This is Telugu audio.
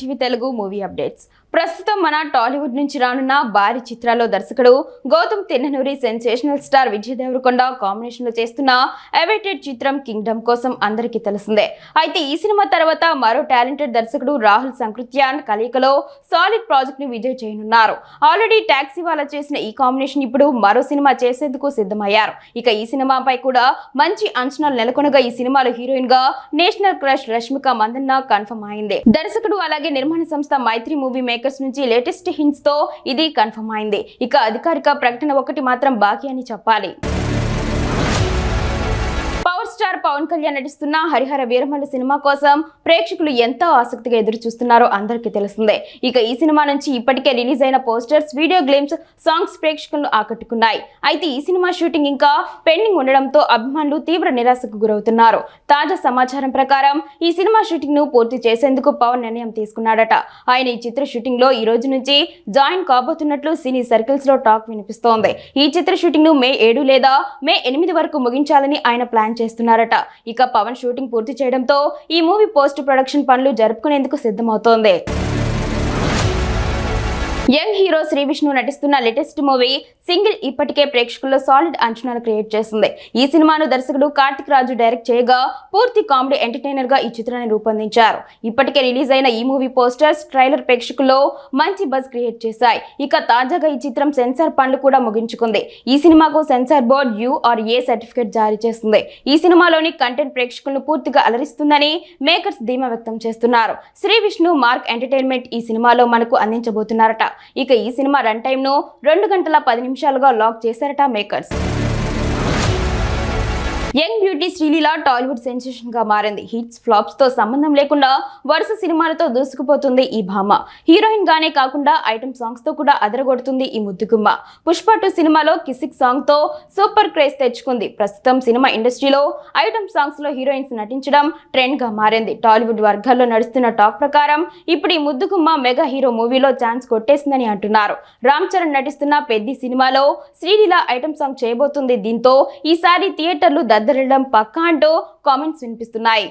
ETV Telugu movie updates. ప్రస్తుతం మన టాలీవుడ్ నుంచి రానున్న భారీ చిత్రాల్లో దర్శకుడు Gautam Tinnanuri sensational star Vijay Deverakonda combination లో చేస్తున్న అవైటెడ్ చిత్రం కింగ్డమ్ కోసం అందరికీ తెలిసిందే. అయితే ఈ సినిమా తర్వాత మరో టాలెంటెడ్ దర్శకుడు రాహుల్ సంకృత్యాన్ కలయికలో సాలిడ్ ప్రాజెక్ట్ ని విజయ్ చేయనున్నారు. ఆల్రెడీ టాక్సీ వాళ్ళ చేసిన ఈ కాంబినేషన్ ఇప్పుడు మరో సినిమా చేసేందుకు సిద్ధమయ్యారు. ఇక ఈ సినిమాపై కూడా మంచి అంచనాలు నెలకొనగా ఈ సినిమాలో హీరోయిన్ గా national crush Rashmika Mandanna confirm అయింది. దర్శకుడు అలాగే నిర్మాణ సంస్థ మైత్రి మూవీ మేకర్స్ నుంచి లేటెస్ట్ హింట్స్ తో ఇది కన్ఫర్మ్ అయింది. ఇక అధికారిక ప్రకటన ఒకటి మాత్రం బాకీ అని చెప్పాలి. స్టార్ పవన్ కళ్యాణ్ నటిస్తున్న హరిహర వీరమల్లు సినిమా కోసం ప్రేక్షకులు ఎంతో ఆసక్తిగా ఎదురు చూస్తున్నారో అందరికీ తెలిసిందే. ఇక ఈ సినిమా నుంచి ఇప్పటికే రిలీజ్ అయిన పోస్టర్స్, వీడియో గ్లిమ్స్, సాంగ్స్ ప్రేక్షకులను ఆకట్టుకున్నాయి. అయితే ఈ సినిమా షూటింగ్ ఇంకా పెండింగ్ ఉండడంతో అభిమానులు తీవ్ర నిరాశకు గురవుతున్నారు. తాజా సమాచారం ప్రకారం ఈ సినిమా షూటింగ్ ను పూర్తి చేసేందుకు పవన్ నిర్ణయం తీసుకున్నాడట. ఆయన ఈ చిత్ర షూటింగ్ లో ఈ రోజు నుంచి జాయిన్ కాబోతున్నట్లు సినీ సర్కిల్స్ లో టాక్ వినిపిస్తోంది. ఈ చిత్ర షూటింగ్ ను మే 7 లేదా మే 8 వరకు ముగించాలని ఆయన ప్లాన్ చేస్తున్నారు. ఇక పవన్ షూటింగ్ పూర్తి చేయడంతో ఈ మూవీ పోస్ట్ ప్రొడక్షన్ పనులు జరుపుకునేందుకు సిద్ధమవుతోంది. యంగ్ హీరో శ్రీ విష్ణు నటిస్తున్న లేటెస్ట్ మూవీ సింగిల్ ఇప్పటికే ప్రేక్షకుల్లో సాలిడ్ అంచనాలు క్రియేట్ చేస్తుంది. ఈ సినిమాను దర్శకుడు కార్తిక్ రాజు డైరెక్ట్ చేయగా పూర్తి కామెడీ ఎంటర్టైనర్ గా ఈ చిత్రాన్ని రూపొందించారు. ఇప్పటికే రిలీజ్ అయిన ఈ మూవీ పోస్టర్స్, ట్రైలర్ ప్రేక్షకుల్లో మంచి బజ్ క్రియేట్ చేశాయి. ఇక తాజాగా ఈ చిత్రం సెన్సార్ పనులు కూడా ముగించుకుంది. ఈ సినిమాకు సెన్సార్ బోర్డ్ URA సర్టిఫికేట్ జారీ చేస్తుంది. ఈ సినిమాలోని కంటెంట్ ప్రేక్షకులను పూర్తిగా అలరిస్తుందని మేకర్స్ ధీమా వ్యక్తం చేస్తున్నారు. శ్రీ విష్ణు మార్క్ ఎంటర్టైన్మెంట్ ఈ సినిమాలో మనకు అందించబోతున్నారట. ఇక ఈ సినిమా రన్ టైమ్ ను 2 గంటల 10 నిమిషాలుగా లాక్ చేశారట makers. Young beauty Sreeleela Tollywood sensation గా మారింది. హిట్స్, ఫ్లాప్స్ తో సంబంధం లేకుండా వరుస సినిమాలతో దూసుకుపోతుంది ఈ భామ. హీరోయిన్ గానే కాకుండా ఐటమ్ సాంగ్స్ తో కూడా అదరగొడుతుంది ఈ ముద్దుగుమ్మ. పుష్ప 2 సినిమాలో కిసిక్ సాంగ్ తో సూపర్ క్రేజ్ తెచ్చుకుంది. ప్రస్తుతం సినిమా ఇండస్ట్రీలో ఐటమ్ సాంగ్స్ లో హీరోయిన్స్ నటించడం ట్రెండ్ గా మారింది. టాలీవుడ్ వర్గాల్లో నడుస్తున్న టాక్ ప్రకారం ఇప్పుడు ఈ ముద్దుగుమ్మ మెగా హీరో మూవీలో ఛాన్స్ కొట్టేసిందని అంటున్నారు. రామ్ చరణ్ నటిస్తున్న పెద్ది సినిమాలో శ్రీలీల ఐటమ్ సాంగ్ చేయబోతుంది. దీంతో ఈసారి థియేటర్లు దద్దరిల్లడం పక్కా అంటూ కామెంట్స్ వినిపిస్తున్నాయి.